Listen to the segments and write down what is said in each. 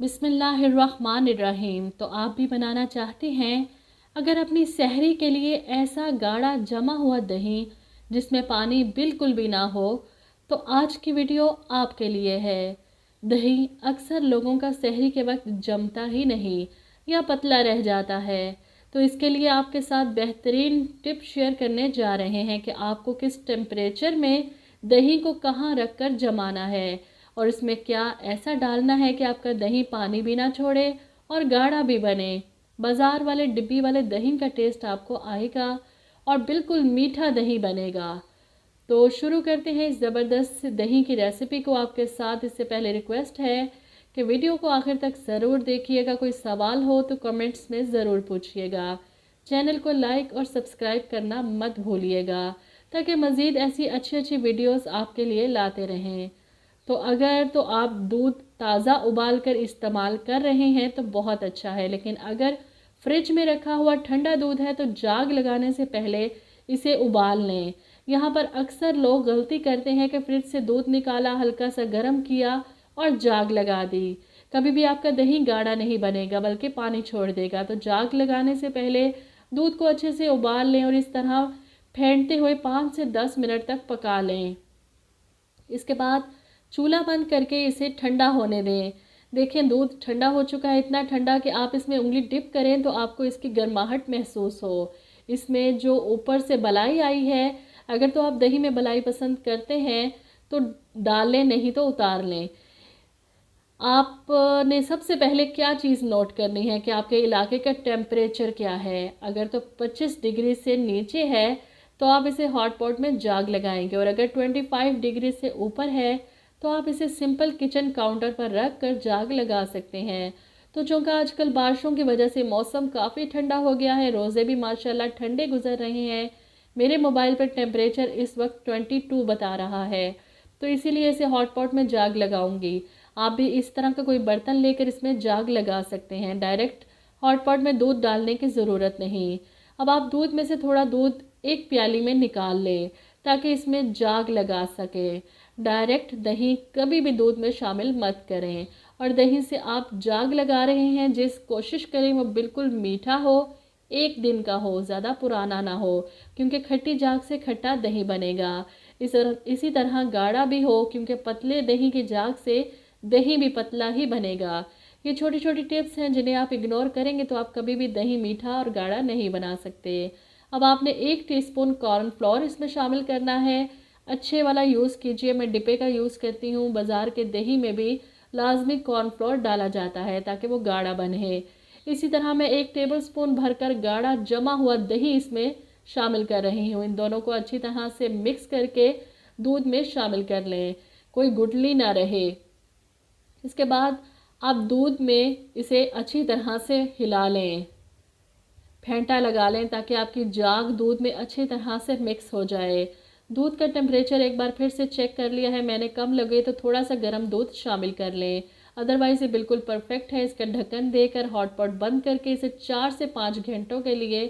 बिस्मिल्लाहिर्रहमानिर्रहीम। तो आप भी बनाना चाहते हैं अगर अपनी सहरी के लिए ऐसा गाढ़ा जमा हुआ दही जिसमें पानी बिल्कुल भी ना हो, तो आज की वीडियो आपके लिए है। दही अक्सर लोगों का सहरी के वक्त जमता ही नहीं या पतला रह जाता है। तो इसके लिए आपके साथ बेहतरीन टिप शेयर करने जा रहे हैं कि आपको किस टेम्परेचर में दही को कहाँ रख कर जमाना है और इसमें क्या ऐसा डालना है कि आपका दही पानी भी ना छोड़े और गाढ़ा भी बने। बाज़ार वाले डिब्बी वाले दही का टेस्ट आपको आएगा और बिल्कुल मीठा दही बनेगा। तो शुरू करते हैं इस ज़बरदस्त दही की रेसिपी को आपके साथ। इससे पहले रिक्वेस्ट है कि वीडियो को आखिर तक ज़रूर देखिएगा। कोई सवाल हो तो कमेंट्स में ज़रूर पूछिएगा। चैनल को लाइक और सब्सक्राइब करना मत भूलिएगा ताकि मज़ीद ऐसी अच्छी अच्छी वीडियोस आपके लिए लाते रहें। तो अगर तो आप दूध ताज़ा उबाल कर इस्तेमाल कर रहे हैं तो बहुत अच्छा है, लेकिन अगर फ्रिज में रखा हुआ ठंडा दूध है तो जाग लगाने से पहले इसे उबाल लें। यहाँ पर अक्सर लोग गलती करते हैं कि फ्रिज से दूध निकाला, हल्का सा गर्म किया और जाग लगा दी। कभी भी आपका दही गाढ़ा नहीं बनेगा बल्कि पानी छोड़ देगा। तो जाग लगाने से पहले दूध को अच्छे से उबाल लें और इस तरह फेंटते हुए 5 से 10 मिनट तक पका लें। इसके बाद चूल्हा बंद करके इसे ठंडा होने दें। देखें दूध ठंडा हो चुका है, इतना ठंडा कि आप इसमें उंगली डिप करें तो आपको इसकी गर्माहट महसूस हो। इसमें जो ऊपर से बलाई आई है, अगर तो आप दही में बलाई पसंद करते हैं तो डाल लें, नहीं तो उतार लें। आपने सबसे पहले क्या चीज़ नोट करनी है कि आपके इलाके का टेम्परेचर क्या है। अगर तो 25 डिग्री से नीचे है तो आप इसे हॉट पॉट में जाग लगाएंगे, और अगर 25 डिग्री से ऊपर है तो आप इसे सिंपल किचन काउंटर पर रख कर जाग लगा सकते हैं। तो चूँकि आजकल बारिशों की वजह से मौसम काफ़ी ठंडा हो गया है, रोज़े भी माशाल्लाह ठंडे गुजर रहे हैं। मेरे मोबाइल पर टेम्परेचर इस वक्त 22 बता रहा है, तो इसीलिए इसे हॉट पॉट में जाग लगाऊंगी। आप भी इस तरह का कोई बर्तन लेकर इसमें जाग लगा सकते हैं। डायरेक्ट हॉट पॉट में दूध डालने की ज़रूरत नहीं। अब आप दूध में से थोड़ा दूध एक प्याली में निकाल लें ताकि इसमें जाग लगा सके। डायरेक्ट दही कभी भी दूध में शामिल मत करें, और दही से आप जाग लगा रहे हैं जिस कोशिश करें वो बिल्कुल मीठा हो, एक दिन का हो, ज़्यादा पुराना ना हो, क्योंकि खट्टी जाग से खट्टा दही बनेगा। इसी तरह गाढ़ा भी हो, क्योंकि पतले दही की जाग से दही भी पतला ही बनेगा। ये छोटी छोटी टिप्स हैं जिन्हें आप इग्नोर करेंगे तो आप कभी भी दही मीठा और गाढ़ा नहीं बना सकते। अब आपने 1 टीस्पून कॉर्नफ्लोर इसमें शामिल करना है। अच्छे वाला यूज़ कीजिए, मैं डिब्बे का यूज़ करती हूँ। बाज़ार के दही में भी लाजमी कॉर्नफ्लोर डाला जाता है ताकि वो गाढ़ा बने। इसी तरह मैं 1 टेबलस्पून भरकर गाढ़ा जमा हुआ दही इसमें शामिल कर रही हूँ। इन दोनों को अच्छी तरह से मिक्स करके दूध में शामिल कर लें, कोई गुठली ना रहे। इसके बाद आप दूध में इसे अच्छी तरह से हिला लें, फेंटा लगा लें ताकि आपकी जाग दूध में अच्छी तरह से मिक्स हो जाए। दूध का टेम्परेचर एक बार फिर से चेक कर लिया है मैंने, कम लगे तो थोड़ा सा गर्म दूध शामिल कर लें, अदरवाइज़ ये बिल्कुल परफेक्ट है। इसका ढक्कन देकर हॉट पॉट बंद करके इसे 4 से 5 घंटों के लिए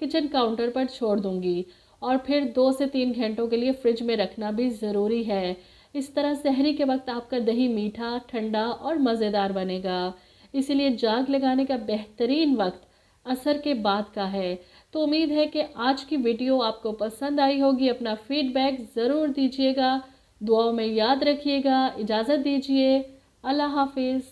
किचन काउंटर पर छोड़ दूंगी, और फिर 2 से 3 घंटों के लिए फ्रिज में रखना भी ज़रूरी है। इस तरह सहरी के वक्त आपका दही मीठा, ठंडा और मज़ेदार बनेगा। इसीलिए जाग लगाने का बेहतरीन वक्त असर के बाद का है। तो उम्मीद है कि आज की वीडियो आपको पसंद आई होगी। अपना फीडबैक ज़रूर दीजिएगा, दुआओं में याद रखिएगा। इजाज़त दीजिए, अल्लाह हाफिज़।